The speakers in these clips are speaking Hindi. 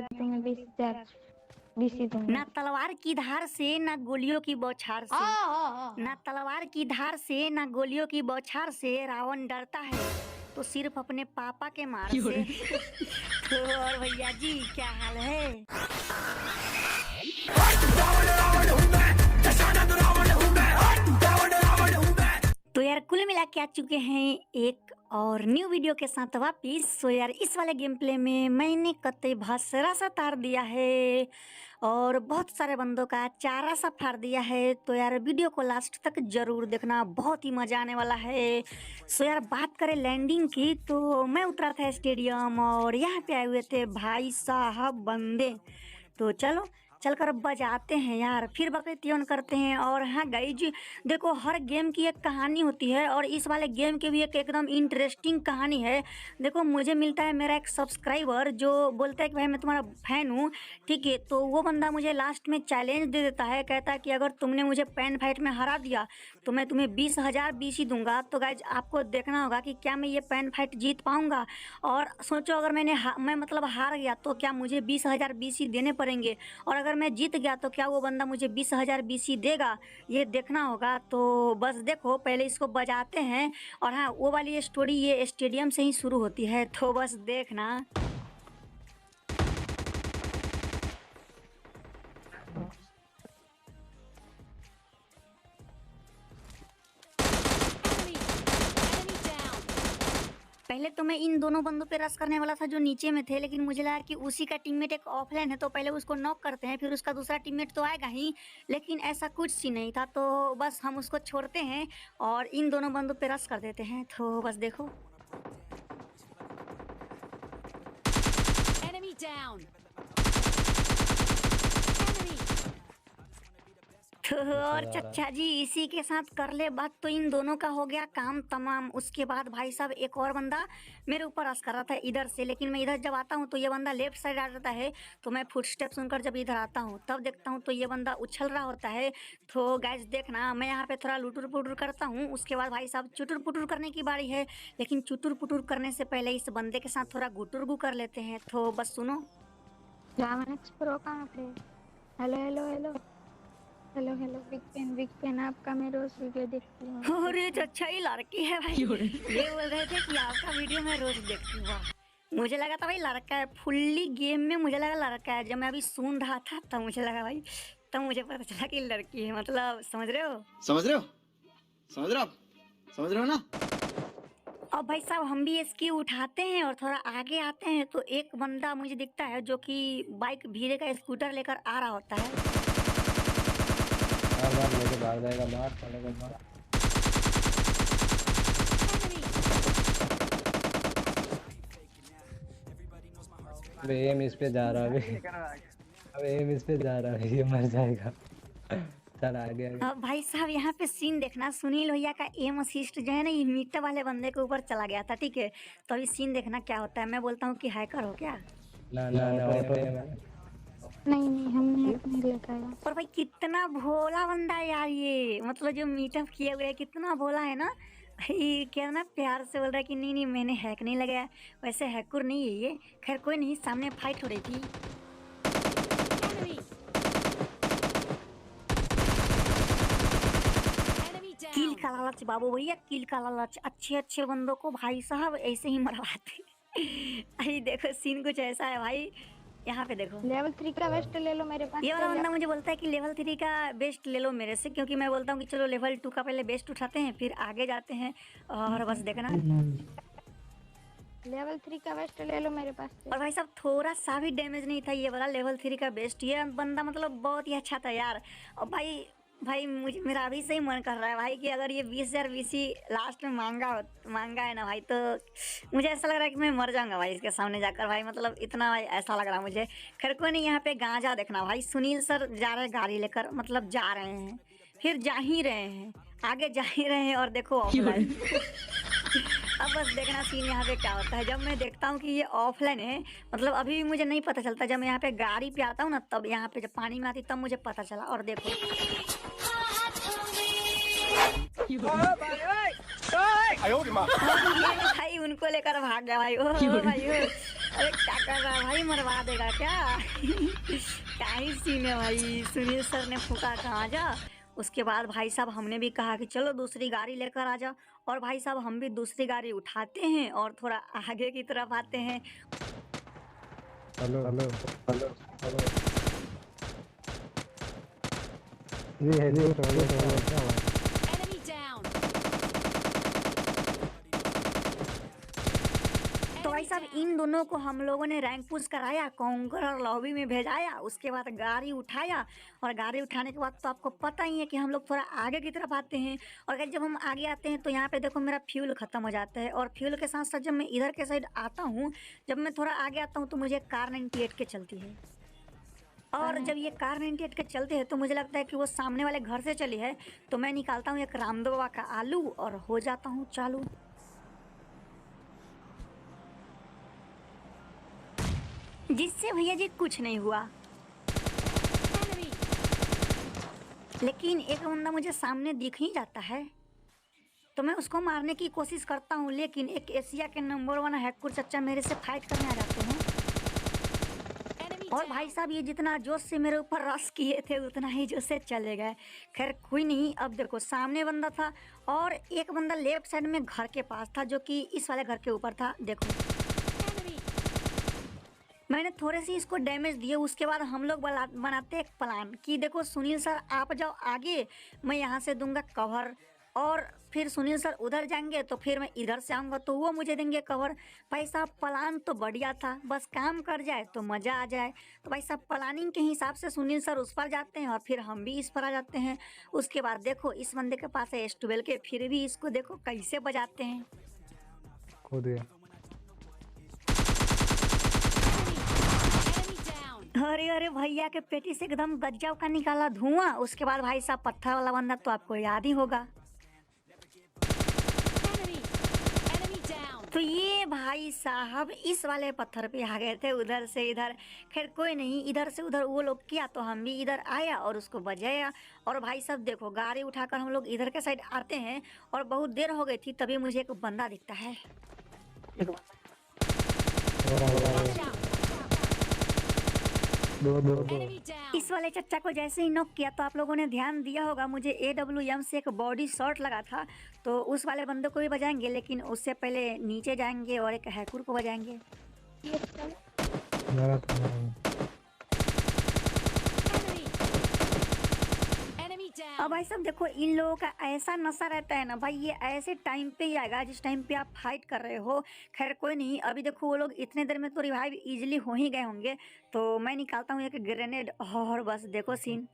तुम्हें 20,000 बीसी दूंगा। ना तलवार की धार से ना गोलियों की बौछार से, ना तलवार की धार से ना गोलियों की बौछार से रावण डरता है तो सिर्फ अपने पापा के मार से। तो और भैया जी क्या हाल है? तो यार कुल मिला के आ चुके हैं एक और न्यू वीडियो के साथ वापिस। तो यार इस वाले गेम प्ले में मैंने कत्ते भसरा सा तार दिया है और बहुत सारे बंदों का चारा सा फाड़ दिया है। तो यार वीडियो को लास्ट तक जरूर देखना, बहुत ही मजा आने वाला है। सो यार बात करें लैंडिंग की, तो मैं उतरा था स्टेडियम और यहाँ पे आए हुए थे भाई साहब बंदे। तो चलो चलकर बजाते हैं यार, फिर बकरीद ऑन करते हैं। और हाँ गाइज देखो, हर गेम की एक कहानी होती है और इस वाले गेम की भी एक एकदम इंटरेस्टिंग कहानी है। देखो मुझे मिलता है मेरा एक सब्सक्राइबर जो बोलता है कि भाई मैं तुम्हारा फैन हूँ, ठीक है। तो वो बंदा मुझे लास्ट में चैलेंज दे देता है, कहता है कि अगर तुमने मुझे पेन फाइट में हरा दिया तो मैं तुम्हें 20,000 बीसी दूंगा। तो गाइज आपको देखना होगा कि क्या मैं ये पेन फाइट जीत पाऊंगा। और सोचो अगर मैं मतलब हार गया तो क्या मुझे 20,000 बीसी देने पड़ेंगे, और अगर मैं जीत गया तो क्या वो बंदा मुझे 20,000 बीसी देगा, ये देखना होगा। तो बस देखो पहले इसको बजाते हैं। और हाँ वो वाली स्टोरी ये स्टेडियम से ही शुरू होती है, तो बस देखना। पहले तो मैं इन दोनों बंदों पे रश करने वाला था जो नीचे में थे, लेकिन मुझे लगा कि उसी का टीममेट एक ऑफलाइन है तो पहले उसको नॉक करते हैं, फिर उसका दूसरा टीममेट तो आएगा ही। लेकिन ऐसा कुछ सी नहीं था, तो बस हम उसको छोड़ते हैं और इन दोनों बंदों पे रश कर देते हैं। तो बस देखो Enemy down. तो और चचा जी इसी के साथ कर ले बात, तो इन दोनों का हो गया काम तमाम। उसके बाद भाई साहब एक और बंदा मेरे ऊपर रश कर रहा था इधर से, लेकिन मैं इधर जब आता हूँ तो ये बंदा लेफ्ट साइड आ जाता है। तो मैं फुटस्टेप सुनकर जब इधर आता हूँ तब देखता हूँ तो ये बंदा उछल रहा होता है। तो गाइस देखना, मैं यहाँ पे थोड़ा लुटुर पुटुर करता हूँ, उसके बाद भाई साहब चुटुर पुटुर करने की बारी है। लेकिन चुटुर पुटुर करने से पहले इस बंदे के साथ थोड़ा गुटुर गु कर लेते हैं। तो बस सुनो। प्रो कहाँ पे? Hello hello hello hello hello big pen आपका मैं रोज वीडियो देखती हूँ। अरे अच्छा ही लड़की है भाई, ये बोल रहे थे कि आपका वीडियो मैं रोज देखती हूँ। मुझे लगा था भाई लड़का है, फुल्ली गेम में मुझे लगा लड़का है। जब मैं अभी सुन रहा था तब मुझे लगा भाई, तब मुझे पता चला कि लड़की है। मतलब समझ रहे हो? समझ रहे हो ना? अब भाई साहब हम भी इसकी उठाते हैं और थोड़ा आगे आते हैं तो एक बंदा मुझे दिखता है जो कि बाइक भीड़े का स्कूटर लेकर आ रहा होता है। बार लेके भाग जाएगा, मार पड़ेगा मार। अबे एम इस पे जा रहा है, अबे एम इस पे जा रहा है, ये मर जाएगा। चल आगे आगे। अब भाई साहब यहाँ पे सीन देखना, सुनील भैया का एम असिस्ट जो है ना ये मीटर वाले बंदे के ऊपर चला गया था, ठीक है। तो अभी सीन देखना क्या होता है। मैं बोलता हूँ कि हैकर हो क्या? ना ना ना नहीं हमने एक नहीं लगाया। और भाई कितना भोला बंदा है यार ये, मतलब जो मीटअप किए हुए है कितना भोला है ना भाई। क्या ना प्यार से बोल रहा है कि नहीं मैंने हैक नहीं लगाया। वैसे हैकर नहीं है ये, खैर कोई नहीं। सामने फाइट हो रही थी। किल का लालच बाबू भैया, किल का लालच। अच्छे अच्छे बंदों को भाई साहब ऐसे ही मरवाते। अरे देखो सीन कुछ ऐसा है भाई, यहाँ पे देखो। लेवल 3 का बेस्ट ले लो मेरे पास। ये वाला बंदा मुझे बोलता है कि लेवल 3 का बेस्ट ले लो मेरे से, क्योंकि मैं बोलता हूँ कि चलो लेवल 2 का पहले बेस्ट उठाते हैं फिर आगे जाते हैं। और बस देखना, लेवल 3 का बेस्ट ले लो मेरे पास से। और भाई साहब थोड़ा सा भी डैमेज नहीं था ये वाला लेवल 3 का बेस्ट। ये बंदा मतलब बहुत ही अच्छा था यार। और भाई मुझे मेरा अभी से ही मन कर रहा है भाई कि अगर ये 20,000 बीसी लास्ट में मांगा है ना भाई, तो मुझे ऐसा लग रहा है कि मैं मर जाऊंगा भाई इसके सामने जाकर भाई। मतलब इतना भाई ऐसा लग रहा है मुझे। खैर कोई नहीं, यहाँ पे गांजा देखना भाई, सुनील सर जा रहे हैं गाड़ी लेकर, मतलब जा रहे हैं फिर जा ही रहे हैं, आगे जा ही रहे हैं। और देखो ऑफलाइन। अब बस देखना सीन यहाँ पे क्या होता है। जब मैं देखता हूँ कि ये ऑफलाइन है, मतलब अभी भी मुझे नहीं पता चलता। जब मैं यहाँ पे गाड़ी पे आता हूँ ना, तब यहाँ पे जब पानी में आती तब मुझे पता चला। और देखो भाई उनको लेकर भाग गया भाई। ओ भाई अरे क्या कर रहा है भाई, मरवा देगा क्या? क्या ही सीन है भाई। सुनील सर ने फूका कहाँ जा। उसके बाद भाई साहब हमने भी कहा कि चलो दूसरी गाड़ी लेकर आ जाओ, और भाई साहब हम भी दूसरी गाड़ी उठाते हैं और थोड़ा आगे की तरफ आते हैं। हेलो हेलो हेलो हेलो, ये है ये तो क्या हुआ? Enemy down. तो भाई साहब इन दोनों को हम लोगों ने रैंक पुश कराया, कॉन्करर लॉबी में भेजाया, उसके बाद गाड़ी उठाया, और गाड़ी उठाने के बाद तो आपको पता ही है कि हम लोग थोड़ा आगे की तरफ आते हैं। और अगर जब हम आगे आते हैं तो यहाँ पे देखो मेरा फ्यूल ख़त्म हो जाता है, और फ्यूल के साथ साथ जब मैं इधर के साइड आता हूँ, जब मैं थोड़ा आगे आता हूँ तो मुझे कार 98 के चलती है। और जब ये कार 98 के चलते हैं तो मुझे लगता है कि वो सामने वाले घर से चली है, तो मैं निकालता हूँ एक रामदेव बाबा का आलू और हो जाता हूँ चालू। जिससे भैया जी कुछ नहीं हुआ, Enemy. लेकिन एक बंदा मुझे सामने दिख ही जाता है, तो मैं उसको मारने की कोशिश करता हूँ, लेकिन एक एशिया के नंबर 1 हैकुर चच्चा मेरे से फाइट करने आ जाते हैं। Enemy और down. भाई साहब ये जितना जोश से मेरे ऊपर रश किए थे उतना ही जोश से चले गए। खैर कोई नहीं। अब देखो सामने बंदा था और एक बंदा लेफ्ट साइड में घर के पास था, जो कि इस वाले घर के ऊपर था। देखो Enemy. मैंने थोड़े से इसको डैमेज दिए। उसके बाद हम लोग बनाते एक प्लान कि देखो सुनील सर आप जाओ आगे, मैं यहाँ से दूंगा कवर, और फिर सुनील सर उधर जाएंगे तो फिर मैं इधर से आऊँगा तो वो मुझे देंगे कवर। भाई साहब प्लान तो बढ़िया था, बस काम कर जाए तो मज़ा आ जाए। तो भाई साहब प्लानिंग के हिसाब से सुनील सर उस पर जाते हैं और फिर हम भी इस पर आ जाते हैं। उसके बाद देखो इस बंदे के पास है S12 के, फिर भी इसको देखो कैसे बजाते हैं। खो दिया। Enemy down. अरे अरे भैया के पेटी से एकदम गज्जब का निकाला धुआं। उसके बाद भाई साहब पत्थर वाला बंदा तो आपको याद ही होगा। Enemy. Enemy down. तो ये भाई साहब इस वाले पत्थर पे आ गए थे उधर से इधर। खैर कोई नहीं, इधर से उधर वो लोग किया तो हम भी इधर आया और उसको बजाया। और भाई साहब देखो गाड़ी उठाकर हम लोग इधर के साइड आते हैं, और बहुत देर हो गई थी तभी मुझे एक बंदा दिखता है। Watch out. दो दो दो। Enemy down. इस वाले चच्चा को जैसे ही नॉक किया तो आप लोगों ने ध्यान दिया होगा मुझे AWM से एक बॉडी शॉट लगा था, तो उस वाले बंदे को भी बजाएंगे, लेकिन उससे पहले नीचे जाएंगे और एक हैकुर को बजाएंगे। ये चल मेरा तो नहीं। Enemy. Enemy down. अब भाई साहब देखो इन लोगों का ऐसा नशा रहता है ना भाई, ये ऐसे टाइम पे ही आएगा जिस टाइम पे आप फाइट कर रहे हो। खैर कोई नहीं, अभी देखो वो लोग इतने देर में तो रिवाइव इजीली हो ही गए होंगे, तो मैं निकालता हूँ एक ग्रेनेड और बस देखो सीन।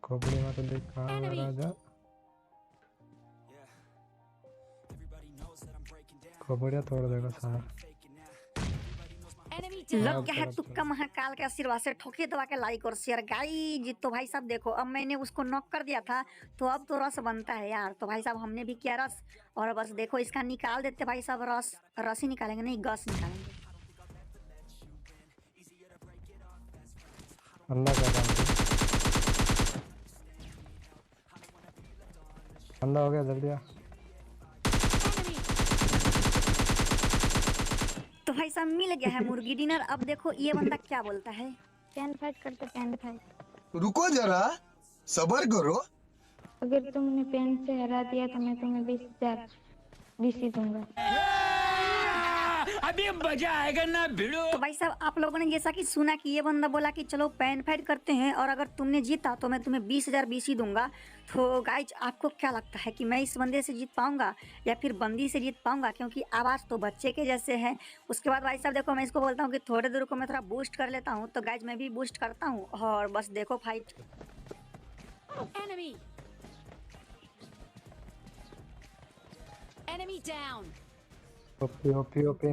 खोपड़ी में तो देख कहाँ Enemy. राजा। खोपड़िया तोड़ देगा सारा। Enemy down. लग गया है तुक्का महाकाल के आशीर्वाद से। ठोकिए दबा के लाइक और शेयर गाइस। तो भाई साहब देखो अब मैंने उसको नॉक कर दिया था, तो अब तो रस बनता है यार। तो भाई साहब हमने भी किया रस, और बस देखो इसका निकाल देते भाई साहब। रस ही निकालेंगे, नहीं गस निकालेंगे। अल्लाह का काम है। अल्लाह हो गया जल्दी आ। Enemy. तो भाई साहब मिल गया है मुर्गी डिनर। अब देखो ये बंदा क्या बोलता है। पेन फाइट करते पेन फाइट। रुको जरा, सबर करो। अगर तुमने पेन से हरा दिया तो मैं तुम्हें 20,000 BC दूंगा। तो भाई साहब आप लोगों ने जैसा कि सुना कि ये बंदा बोला कि चलो पैन फाइट करते हैं, और अगर तुमने जीता तो मैं तुम्हें 20,000 BC दूंगा। तो गाइज आपको क्या लगता है कि मैं इस बंदे से जीत पाऊंगा या फिर बंदी से जीत पाऊंगा, क्योंकि आवाज़ तो बच्चे के जैसे है। उसके बाद भाई साहब देखो मैं इसको बोलता हूँ कि थोड़े देर को मैं थोड़ा बूस्ट कर लेता हूँ, तो गाइज मैं भी बूस्ट करता हूँ और बस देखो fight. Enemy. Enemy down. OP OP OP